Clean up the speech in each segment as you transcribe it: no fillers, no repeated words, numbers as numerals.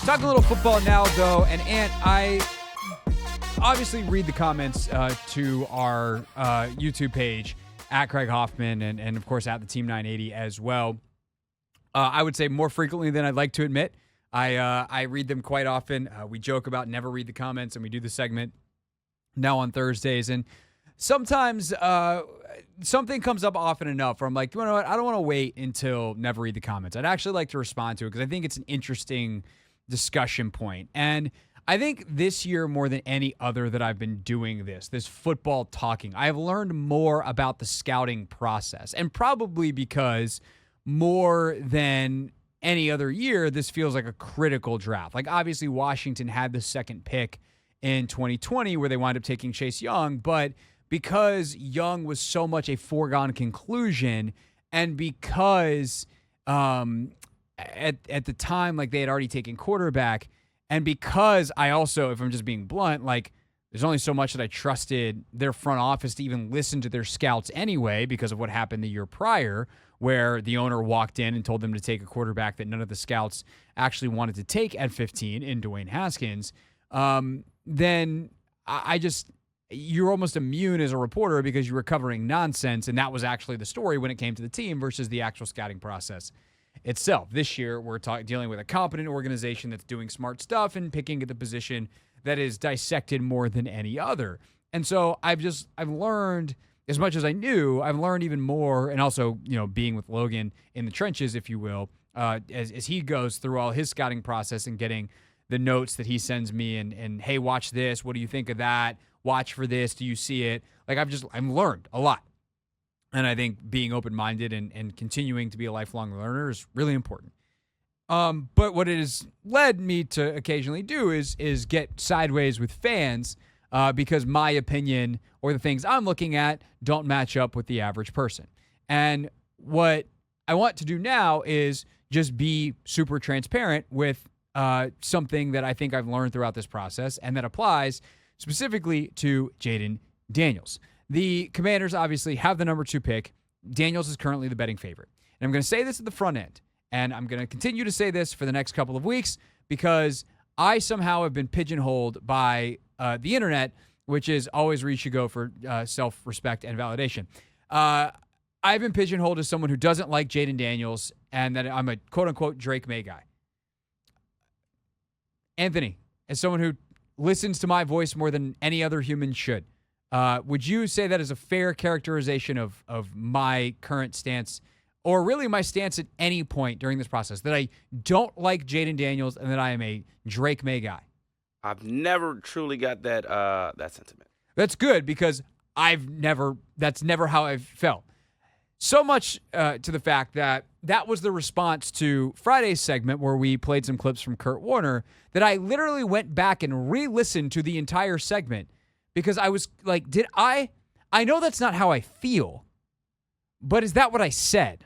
Talking a little football now, though, and Ant, I obviously read the comments to our YouTube page at Craig Hoffman and of course, at the Team 980 as well. I would say more frequently than I'd like to admit. I read them quite often. We joke about never read the comments, and we do the segment now on Thursdays. And sometimes something comes up often enough where I'm like, you know what? I don't want to wait until never read the comments. I'd actually like to respond to it because I think it's an interesting discussion point. And I think this year more than any other that I've been doing this football talking, I have learned more about the scouting process. And probably because more than any other year, this feels like a critical draft. Like, obviously, Washington had the second pick in 2020 where they wound up taking Chase Young, but because Young was so much a foregone conclusion, and because at the time, like, they had already taken quarterback, and because I also, if I'm just being blunt, like, there's only so much that I trusted their front office to even listen to their scouts anyway because of what happened the year prior, where the owner walked in and told them to take a quarterback that none of the scouts actually wanted to take at 15 in Dwayne Haskins, then you're almost immune as a reporter because you were covering nonsense, and that was actually the story when it came to the team versus the actual scouting process itself. This year, we're dealing with a competent organization that's doing smart stuff and picking at the position that is dissected more than any other. And so I've learned, as much as I knew, I've learned even more, and also, being with Logan in the trenches, if you will, as he goes through all his scouting process and getting the notes that he sends me and hey, watch this. What do you think of that? Watch for this. Do you see it? Like, I've learned a lot. And I think being open-minded and continuing to be a lifelong learner is really important. But what it has led me to occasionally do is get sideways with fans because my opinion or the things I'm looking at don't match up with the average person. And what I want to do now is just be super transparent with something that I think I've learned throughout this process, and that applies specifically to Jayden Daniels. The Commanders obviously have the number 2 pick. Daniels is currently the betting favorite. And I'm going to say this at the front end, and I'm going to continue to say this for the next couple of weeks because I somehow have been pigeonholed by the internet, which is always where you should go for self-respect and validation. I've been pigeonholed as someone who doesn't like Jayden Daniels and that I'm a quote-unquote Drake May guy. Anthony, as someone who listens to my voice more than any other human should, would you say that is a fair characterization of my current stance, or really my stance at any point during this process, that I don't like Jayden Daniels and that I am a Drake May guy? I've never truly got that sentiment. That's good because that's never how I've felt. So much to the fact that was the response to Friday's segment where we played some clips from Kurt Warner that I literally went back and re-listened to the entire segment because I was like, I know that's not how I feel, but is that what I said?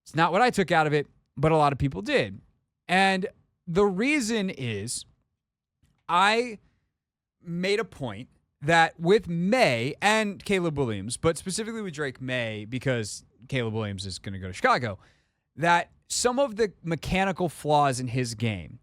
It's not what I took out of it, but a lot of people did. And the reason is I made a point that with May and Caleb Williams, but specifically with Drake May, because Caleb Williams is going to go to Chicago, that some of the mechanical flaws in his game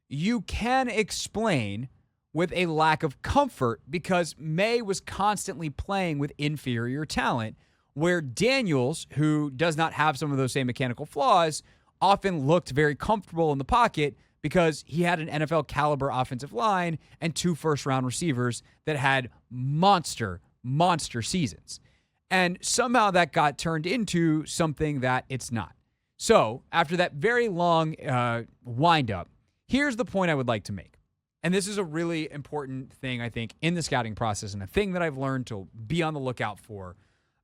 you can explain with a lack of comfort because May was constantly playing with inferior talent, where Daniels, who does not have some of those same mechanical flaws, often looked very comfortable in the pocket because he had an NFL caliber offensive line and 2 first-round receivers that had monster seasons. And somehow that got turned into something that it's not. So after that very long wind-up, here's the point I would like to make. And this is a really important thing, I think, in the scouting process, and a thing that I've learned to be on the lookout for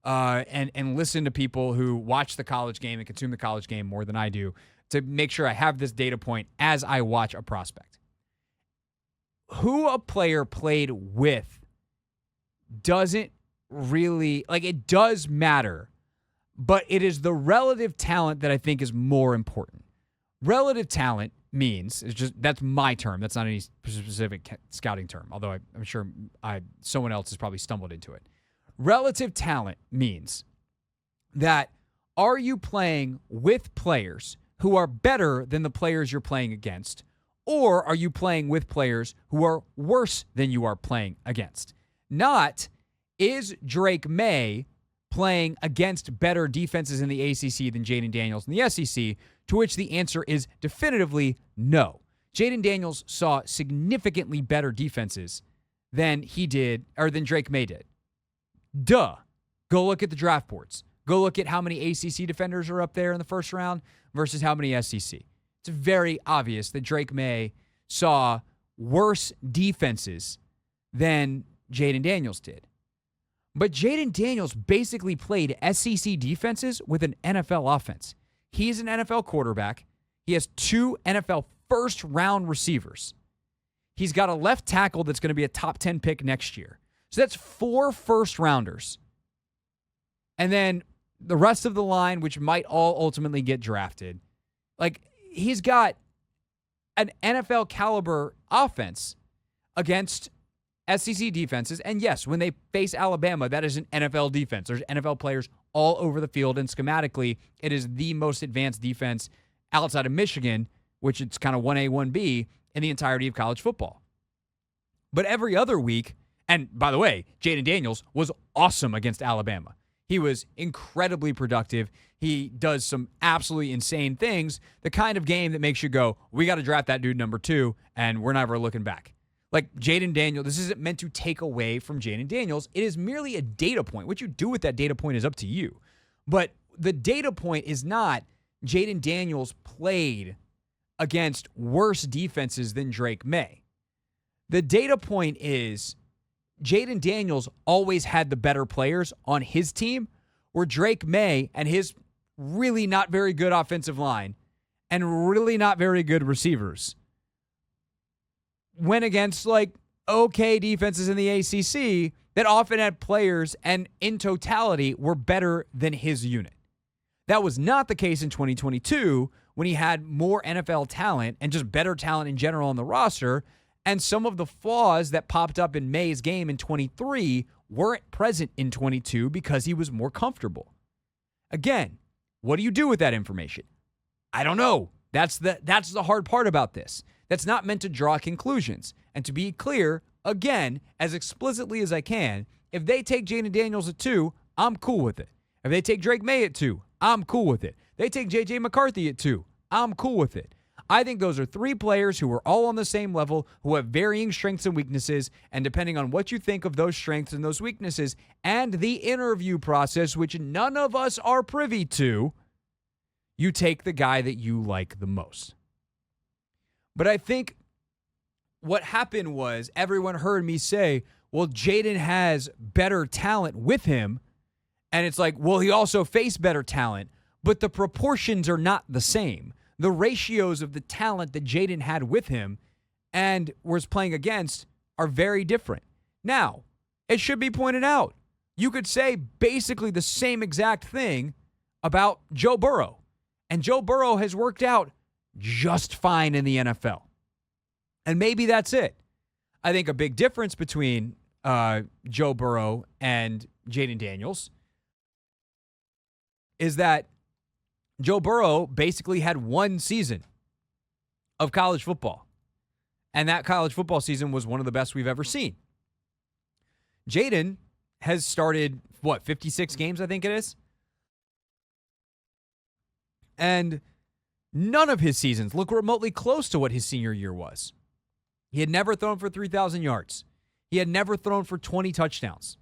and listen to people who watch the college game and consume the college game more than I do, to make sure I have this data point as I watch a prospect. Who a player played with doesn't really, like, it does matter, but it is the relative talent that I think is more important. Relative talent means, that's my term. That's not any specific scouting term, although I'm sure someone else has probably stumbled into it. Relative talent means that are you playing with players who are better than the players you're playing against, Or are you playing with players who are worse than you are playing against? Not, is Drake May playing against better defenses in the ACC than Jayden Daniels in the SEC, to which the answer is definitively no. Jayden Daniels saw significantly better defenses than he did, or than Drake May did. Duh. Go look at the draft boards. Go look at how many ACC defenders are up there in the first round versus how many SEC. It's very obvious that Drake May saw worse defenses than Jayden Daniels did. But Jayden Daniels basically played SEC defenses with an NFL offense. He's an NFL quarterback. He has 2 NFL first-round receivers. He's got a left tackle that's going to be a top 10 pick next year. So that's 4 first-rounders. And then the rest of the line, which might all ultimately get drafted. Like, he's got an NFL caliber offense against SEC defenses. And yes, when they face Alabama, that is an NFL defense. There's NFL players all over the field, and schematically, it is the most advanced defense outside of Michigan, which it's kind of 1A, 1B in the entirety of college football. But every other week, and by the way, Jayden Daniels was awesome against Alabama. He was incredibly productive. He does some absolutely insane things, the kind of game that makes you go, we got to draft that dude number 2, and we're never looking back. Like Jayden Daniels, this isn't meant to take away from Jayden Daniels. It is merely a data point. What you do with that data point is up to you. But the data point is not Jayden Daniels played against worse defenses than Drake May. The data point is Jayden Daniels always had the better players on his team, where Drake May and his really not very good offensive line and really not very good receivers went against like okay defenses in the ACC that often had players and in totality were better than his unit. That was not the case in 2022 when he had more NFL talent and just better talent in general on the roster, and some of the flaws that popped up in May's game in 23 weren't present in 22 because he was more comfortable. Again, what do you do with that information? I don't know. That's the hard part about this. That's not meant to draw conclusions. And to be clear, again, as explicitly as I can, if they take Jayden Daniels at 2, I'm cool with it. If they take Drake May at 2, I'm cool with it. They take J.J. McCarthy at 2, I'm cool with it. I think those are 3 players who are all on the same level, who have varying strengths and weaknesses, and depending on what you think of those strengths and those weaknesses and the interview process, which none of us are privy to, you take the guy that you like the most. But I think what happened was everyone heard me say, well, Jayden has better talent with him. And it's like, well, he also faced better talent, but the proportions are not the same. The ratios of the talent that Jayden had with him and was playing against are very different. Now, it should be pointed out, you could say basically the same exact thing about Joe Burrow. And Joe Burrow has worked out just fine in the NFL. And maybe that's it. I think a big difference between Joe Burrow and Jayden Daniels is that Joe Burrow basically had 1 season of college football. And that college football season was one of the best we've ever seen. Jayden has started, 56 games, I think it is? And none of his seasons look remotely close to what his senior year was. He had never thrown for 3,000 yards. He had never thrown for 20 touchdowns.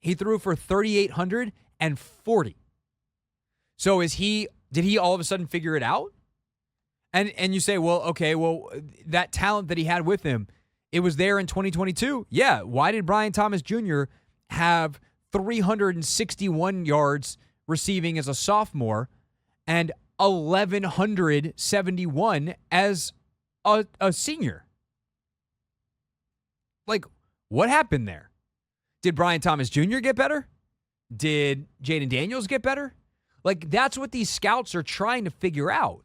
He threw for 3,840. So did he all of a sudden figure it out? And you say, well, okay, well, that talent that he had with him, it was there in 2022. Yeah, why did Brian Thomas Jr. have 361 yards receiving as a sophomore and 1,171 as a senior? Like, what happened there? Did Brian Thomas Jr. get better? Did Jayden Daniels get better? Like, that's what these scouts are trying to figure out.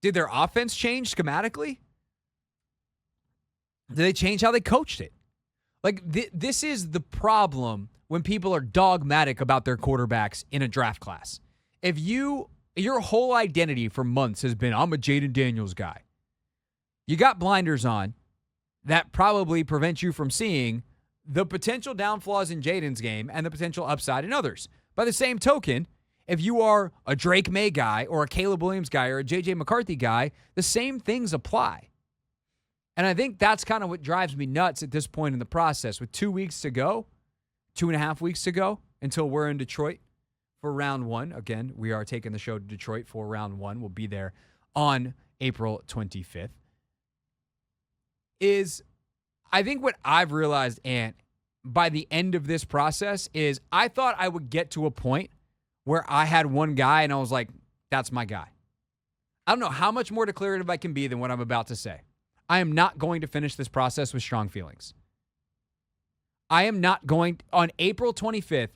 Did their offense change schematically? Did they change how they coached it? Like, this is the problem when people are dogmatic about their quarterbacks in a draft class. If your whole identity for months has been, I'm a Jayden Daniels guy. you got blinders on that probably prevent you from seeing the potential downfalls in Jayden's game and the potential upside in others. By the same token, if you are a Drake May guy or a Caleb Williams guy or a J.J. McCarthy guy, the same things apply. And I think that's kind of what drives me nuts at this point in the process. With 2 weeks to go, 2.5 weeks to go until we're in Detroit for round one. Again, we are taking the show to Detroit for round one. We'll be there on April 25th. I think what I've realized, Ant, by the end of this process is I thought I would get to a point where I had one guy and I was like, that's my guy. I don't know how much more declarative I can be than what I'm about to say. I am not going to finish this process with strong feelings. I am not going, on April 25th,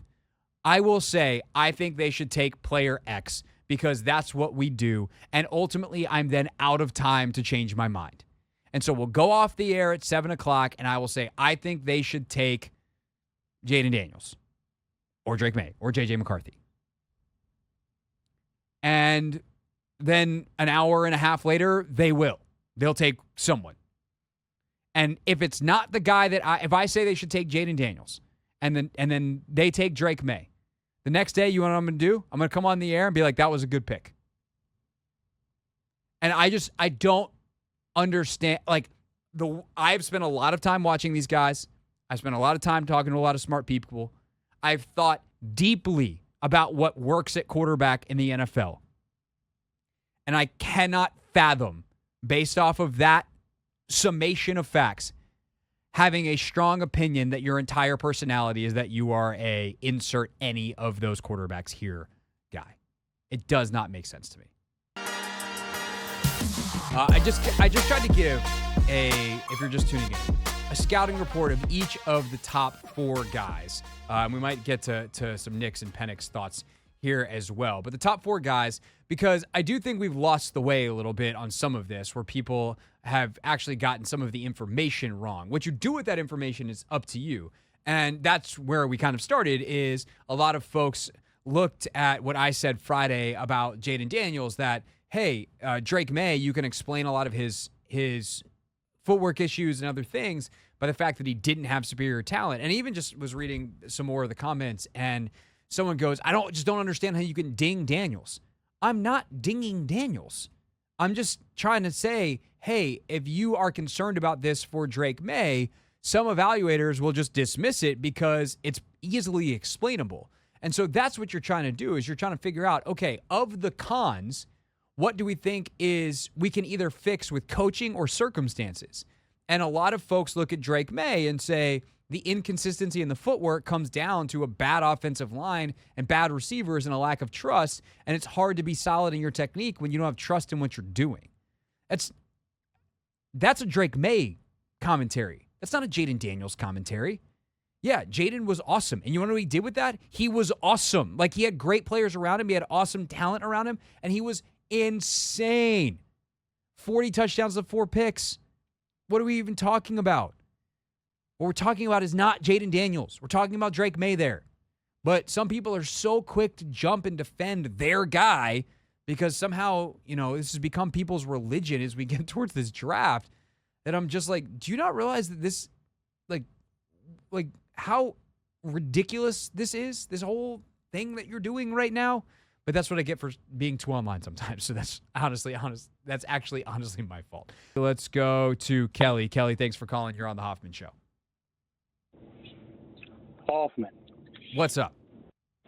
I will say I think they should take player X because that's what we do. And ultimately, I'm then out of time to change my mind. And so we'll go off the air at 7 o'clock, and I will say, I think they should take Jayden Daniels or Drake May or J.J. McCarthy. And then an hour and a half later, they will. They'll take someone. And if it's not the guy if I say they should take Jayden Daniels, and then they take Drake May, the next day, you know what I'm going to do? I'm going to come on the air and be like, that was a good pick. And I don't understand, I've spent a lot of time watching these guys. I've spent a lot of time talking to a lot of smart people. I've thought deeply about what works at quarterback in the NFL. And I cannot fathom, based off of that summation of facts, having a strong opinion that your entire personality is that you are a insert any of those quarterbacks here guy. It does not make sense to me. I just tried to give if you're just tuning in, a scouting report of each of the top four guys. We might get to some Knicks and Penix thoughts here as well. But the top four guys, because I do think we've lost the way a little bit on some of this, where people have actually gotten some of the information wrong. What you do with that information is up to you. And that's where we kind of started, is a lot of folks looked at what I said Friday about Jayden Daniels, that, hey, Drake May, you can explain a lot of his footwork issues and other things by the fact that he didn't have superior talent. And I even just was reading some more of the comments, and someone goes, I don't understand how you can ding Daniels. I'm not dinging Daniels. I'm just trying to say, hey, if you are concerned about this for Drake May, some evaluators will just dismiss it because it's easily explainable. And so that's what you're trying to do, is you're trying to figure out, okay, of the cons, what do we think is we can either fix with coaching or circumstances? And a lot of folks look at Drake May and say the inconsistency in the footwork comes down to a bad offensive line and bad receivers and a lack of trust, and it's hard to be solid in your technique when you don't have trust in what you're doing. That's a Drake May commentary. That's not a Jayden Daniels commentary. Yeah, Jayden was awesome. And you know what he did with that? He was awesome. Like, he had great players around him. He had awesome talent around him, and he was insane. 40 touchdowns to 4 picks. What are we even talking about? What we're talking about is not Jayden Daniels. We're talking about Drake May there. But some people are so quick to jump and defend their guy because somehow, this has become people's religion as we get towards this draft, that I'm just like, do you not realize that this, like how ridiculous this is, this whole thing that you're doing right now? But that's what I get for being too online sometimes. So that's actually honestly my fault. Let's go to Kelly. Kelly, thanks for calling. You're on the Hoffman Show. Hoffman. What's up?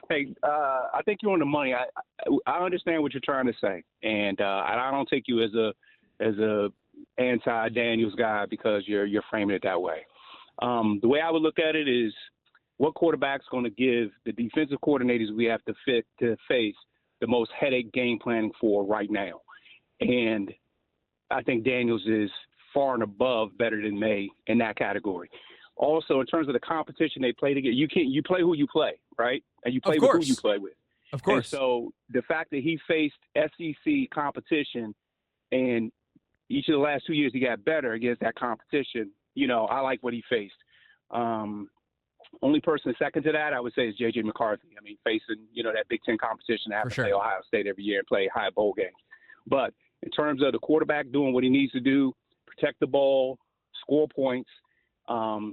Hey, I think you're on the money. I understand what you're trying to say, and I don't take you as a anti-Daniels guy because you're framing it that way. The way I would look at it is, what quarterback's going to give the defensive coordinators we have to face the most headache game planning for right now? And I think Daniels is far and above better than May in that category. Also, in terms of the competition they play together, you play who you play, right? And you play with who you play with. Of course. And so the fact that he faced SEC competition, and each of the last 2 years he got better against that competition, I like what he faced. Only person second to that, I would say, is J.J. McCarthy. I mean, facing, that Big Ten competition to have to play Ohio State every year and play high bowl games. But in terms of the quarterback doing what he needs to do, protect the ball, score points.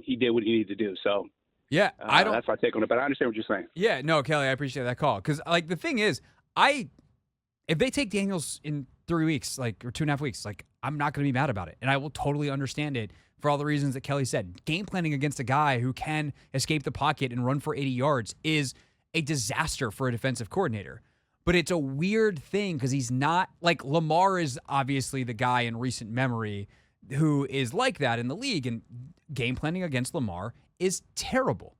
He did what he needed to do. So yeah, that's my take on it. But I understand what you're saying. Yeah, no, Kelly, I appreciate that call because like the thing is, if they take Daniels in 3 weeks, or 2.5 weeks, I'm not going to be mad about it, and I will totally understand it for all the reasons that Kelly said. Game planning against a guy who can escape the pocket and run for 80 yards is a disaster for a defensive coordinator. But it's a weird thing because he's not like Lamar is obviously the guy in recent memory who is like that in the league, and game planning against Lamar is terrible.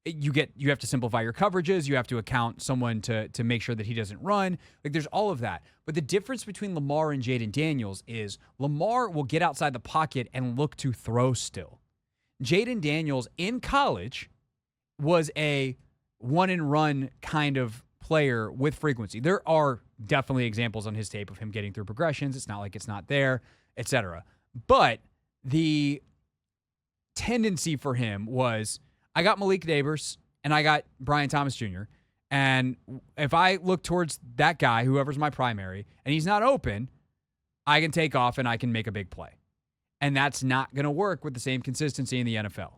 You have to simplify your coverages. You have to account someone to make sure that he doesn't run. There's all of that. But the difference between Lamar and Jayden Daniels is Lamar will get outside the pocket and look to throw still. Jayden Daniels in college was a one and run kind of player with frequency. There are definitely examples on his tape of him getting through progressions. It's not like it's not there, etc. But the tendency for him was, I got Malik Neighbors and I got Brian Thomas Jr. And if I look towards that guy, whoever's my primary, and he's not open, I can take off and I can make a big play. And that's not going to work with the same consistency in the NFL.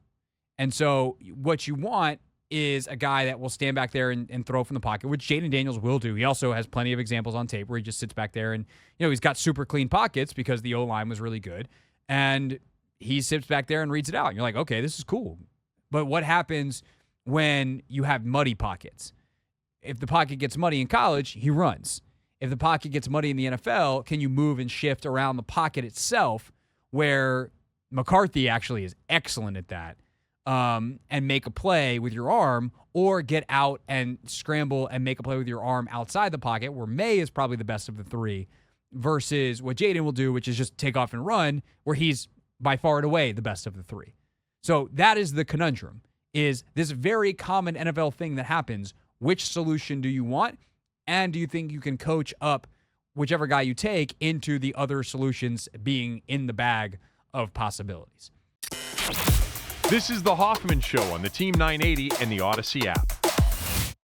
And so what you want is a guy that will stand back there and throw from the pocket, which Jayden Daniels will do. He also has plenty of examples on tape where he just sits back there and, he's got super clean pockets because the O-line was really good. And he sits back there and reads it out. And you're like, okay, this is cool. But what happens when you have muddy pockets? If the pocket gets muddy in college, he runs. If the pocket gets muddy in the NFL, can you move and shift around the pocket itself, where McCarthy actually is excellent at that, and make a play with your arm, or get out and scramble and make a play with your arm outside the pocket, where May is probably the best of the three, versus what Jayden will do, which is just take off and run, where he's by far and away the best of the three. So that is the conundrum, is this very common NFL thing that happens. Which solution do you want? And do you think you can coach up whichever guy you take into the other solutions being in the bag of possibilities? This is the Hoffman Show on the Team 980 and the Odyssey app.